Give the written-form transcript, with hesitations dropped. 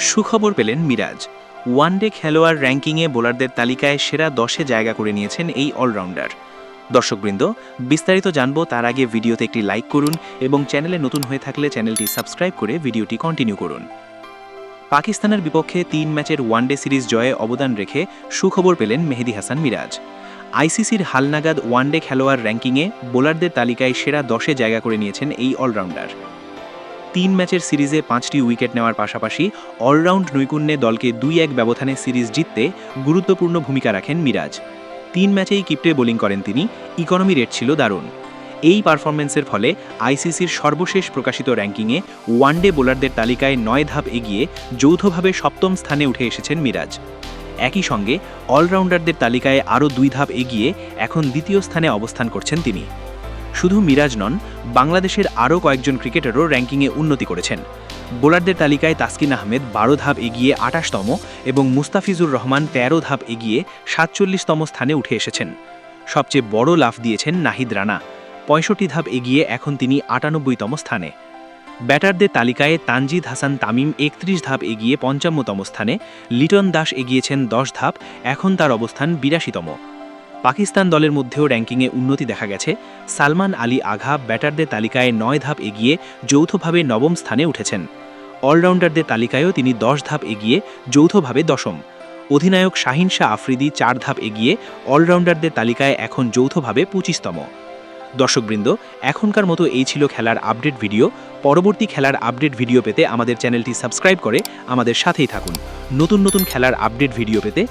সুখবর পেলেন মিরাজ। ওয়ানডে খেলোয়াড় র্যাঙ্কিংয়ে বোলারদের তালিকায় সেরা 10-এ জায়গা করে নিয়েছেন এই অলরাউন্ডার। দর্শকবৃন্দ, বিস্তারিত জানবো তার আগে ভিডিওতে একটি লাইক করুন এবং চ্যানেলে নতুন হয়ে থাকলে চ্যানেলটি সাবস্ক্রাইব করে ভিডিওটি কন্টিনিউ করুন। পাকিস্তানের বিপক্ষে 3 ম্যাচের ওয়ানডে সিরিজ জয়ে অবদান রেখে সুখবর পেলেন মেহেদী হাসান মিরাজ। আইসিসির হালনাগাদ ওয়ানডে খেলোয়াড় র্যাঙ্কিংয়ে বোলারদের তালিকায় সেরা 10-এ জায়গা করে নিয়েছেন এই অলরাউন্ডার। 3 ম্যাচের সিরিজে 5টি উইকেট নেওয়ার পাশাপাশি অলরাউন্ড নৈপুণ্যে দলকে 2-1 ব্যবধানে সিরিজ জিততে গুরুত্বপূর্ণ ভূমিকা রাখেন মিরাজ। 3 ম্যাচেই কিপ্টে বোলিং করেন তিনি, ইকোনমি রেট ছিল দারুণ। এই পারফরম্যান্সের ফলে আইসিসির সর্বশেষ প্রকাশিত র্যাঙ্কিংয়ে ওয়ানডে বোলারদের তালিকায় 9 ধাপ এগিয়ে যৌথভাবে 7ম স্থানে উঠে এসেছেন মিরাজ। একই সঙ্গে অলরাউন্ডারদের তালিকায় আরও 2 ধাপ এগিয়ে এখন 2য় স্থানে অবস্থান করছেন তিনি। শুধু মিরাজ নন, বাংলাদেশের আরও কয়েকজন ক্রিকেটারও র্যাঙ্কিংয়ে উন্নতি করেছেন। বোলারদের তালিকায় তাসকিন আহমেদ 12 ধাপ এগিয়ে 28তম এবং মুস্তাফিজুর রহমান 13 ধাপ এগিয়ে 47তম স্থানে উঠে এসেছেন। সবচেয়ে বড় লাফ দিয়েছেন নাহিদ রানা, 65 ধাপ এগিয়ে এখন তিনি 98তম স্থানে। ব্যাটারদের তালিকায় তানজিদ হাসান তামিম 31 ধাপ এগিয়ে 55তম স্থানে, লিটন দাস এগিয়েছেন 10 ধাপ, এখন তার অবস্থান 82তম। পাকিস্তান দলের মধ্যেও র্যাঙ্কিংয়ে উন্নতি দেখা গেছে। সালমান আলী আঘা ব্যাটারদের তালিকায় 9 ধাপ এগিয়ে যৌথভাবে 9ম স্থানে উঠেছেন। অলরাউন্ডারদের তালিকায়ও তিনি 10 ধাপ এগিয়ে যৌথভাবে 10ম। অধিনায়ক শাহিন শাহ আফ্রিদি 4 ধাপ এগিয়ে অলরাউন্ডারদের তালিকায় এখন যৌথভাবে 25তম। দর্শকবৃন্দ, এখনকার মতো এই ছিল খেলার আপডেট ভিডিও। পরবর্তী খেলার আপডেট ভিডিও পেতে আমাদের চ্যানেলটি সাবস্ক্রাইব করে আমাদের সাথেই থাকুন। নতুন নতুন খেলার আপডেট ভিডিও পেতে